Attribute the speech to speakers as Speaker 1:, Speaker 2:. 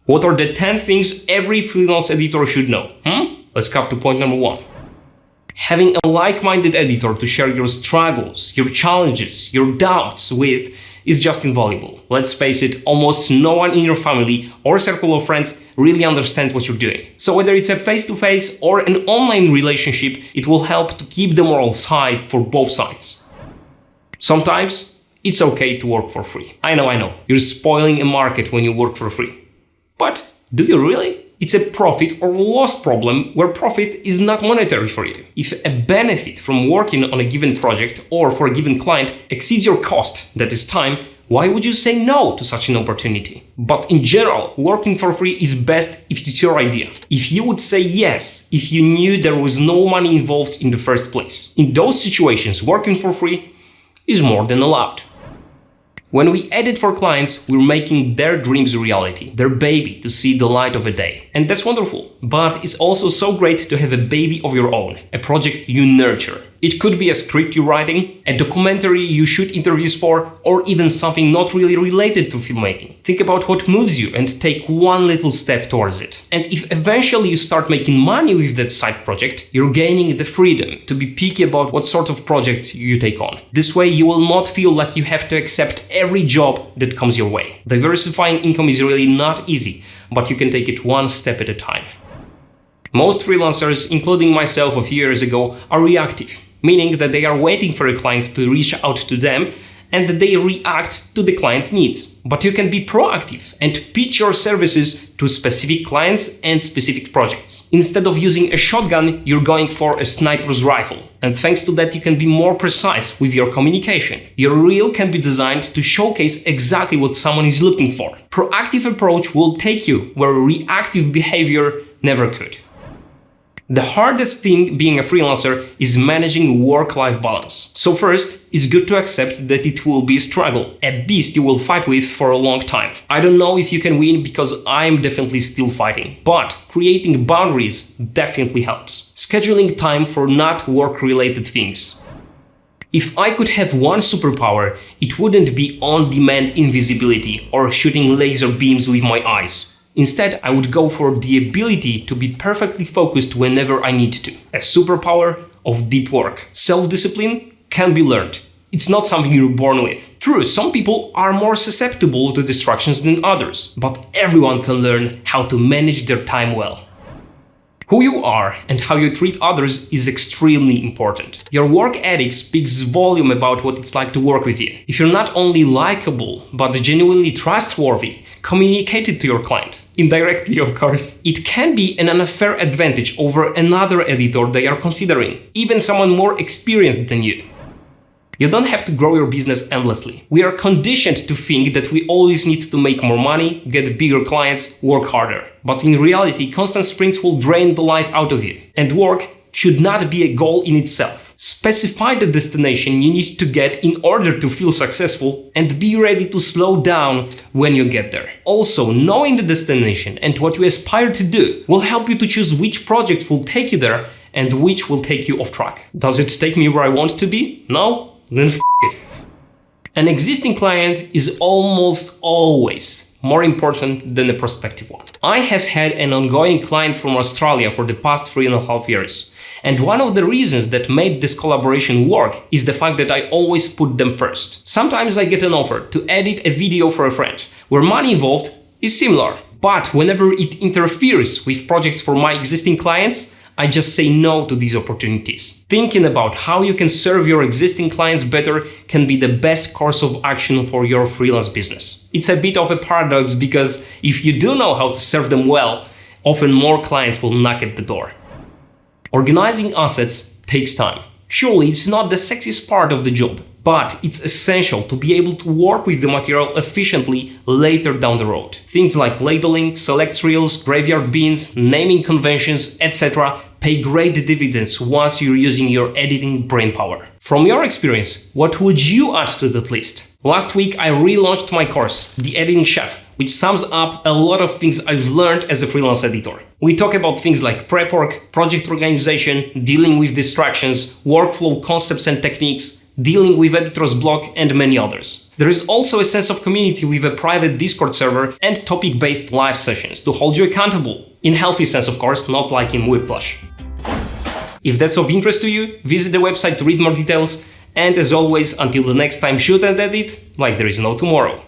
Speaker 1: What are the 10 things every freelance editor should know? Let's come to point number 1. Having a like-minded editor to share your struggles, your challenges, your doubts with is just invaluable. Let's face it, almost no one in your family or circle of friends really understands what you're doing. So whether it's a face-to-face or an online relationship, it will help to keep the morals high for both sides. Sometimes it's okay to work for free. I know, you're spoiling a market when you work for free. But do you really? It's a profit or loss problem where profit is not monetary for you. If a benefit from working on a given project or for a given client exceeds your cost, that is time, why would you say no to such an opportunity? But in general, working for free is best if it's your idea. If you would say yes, if you knew there was no money involved in the first place. In those situations, working for free is more than allowed. When we edit for clients, we're making their dreams a reality, their baby to see the light of a day. And that's wonderful. But it's also so great to have a baby of your own, a project you nurture. It could be a script you're writing, a documentary you shoot interviews for, or even something not really related to filmmaking. Think about what moves you and take one little step towards it. And if eventually you start making money with that side project, you're gaining the freedom to be picky about what sort of projects you take on. This way you will not feel like you have to accept every job that comes your way. Diversifying income is really not easy, but you can take it one step at a time. Most freelancers, including myself a few years ago, are reactive, meaning that they are waiting for a client to reach out to them and that they react to the client's needs. But you can be proactive and pitch your services to specific clients and specific projects. Instead of using a shotgun, you're going for a sniper's rifle. And thanks to that, you can be more precise with your communication. Your reel can be designed to showcase exactly what someone is looking for. Proactive approach will take you where reactive behavior never could. The hardest thing being a freelancer is managing work-life balance. So first, it's good to accept that it will be a struggle, a beast you will fight with for a long time. I don't know if you can win because I'm definitely still fighting, but creating boundaries definitely helps. Scheduling time for not work-related things. If I could have one superpower, it wouldn't be on-demand invisibility or shooting laser beams with my eyes. Instead, I would go for the ability to be perfectly focused whenever I need to. A superpower of deep work. Self-discipline can be learned. It's not something you're born with. True, some people are more susceptible to distractions than others, but everyone can learn how to manage their time well. Who you are and how you treat others is extremely important. Your work ethic speaks volume about what it's like to work with you. If you're not only likable, but genuinely trustworthy, communicate it to your client. Indirectly, of course. It can be an unfair advantage over another editor they are considering, even someone more experienced than you. You don't have to grow your business endlessly. We are conditioned to think that we always need to make more money, get bigger clients, work harder. But in reality, constant sprints will drain the life out of you. And work should not be a goal in itself. Specify the destination you need to get in order to feel successful and be ready to slow down when you get there. Also, knowing the destination and what you aspire to do will help you to choose which project will take you there and which will take you off track. Does it take me where I want to be? No? Then f*** it. An existing client is almost always more important than a prospective one. I have had an ongoing client from Australia for the past 3.5 years. And one of the reasons that made this collaboration work is the fact that I always put them first. Sometimes I get an offer to edit a video for a friend, where money involved is similar. But whenever it interferes with projects for my existing clients, I just say no to these opportunities. Thinking about how you can serve your existing clients better can be the best course of action for your freelance business. It's a bit of a paradox because if you do know how to serve them well, often more clients will knock at the door. Organizing assets takes time. Surely it's not the sexiest part of the job, but it's essential to be able to work with the material efficiently later down the road. Things like labeling, select reels, graveyard bins, naming conventions, etc. pay great dividends once you're using your editing brainpower. From your experience, what would you add to that list? Last week I relaunched my course, The Editing Chef, which sums up a lot of things I've learned as a freelance editor. We talk about things like prep work, project organization, dealing with distractions, workflow concepts and techniques, dealing with editor's block, and many others. There is also a sense of community with a private Discord server and topic-based live sessions to hold you accountable. In healthy sense, of course, not like in whiplash. If that's of interest to you, visit the website to read more details. And as always, until the next time, shoot and edit like there is no tomorrow.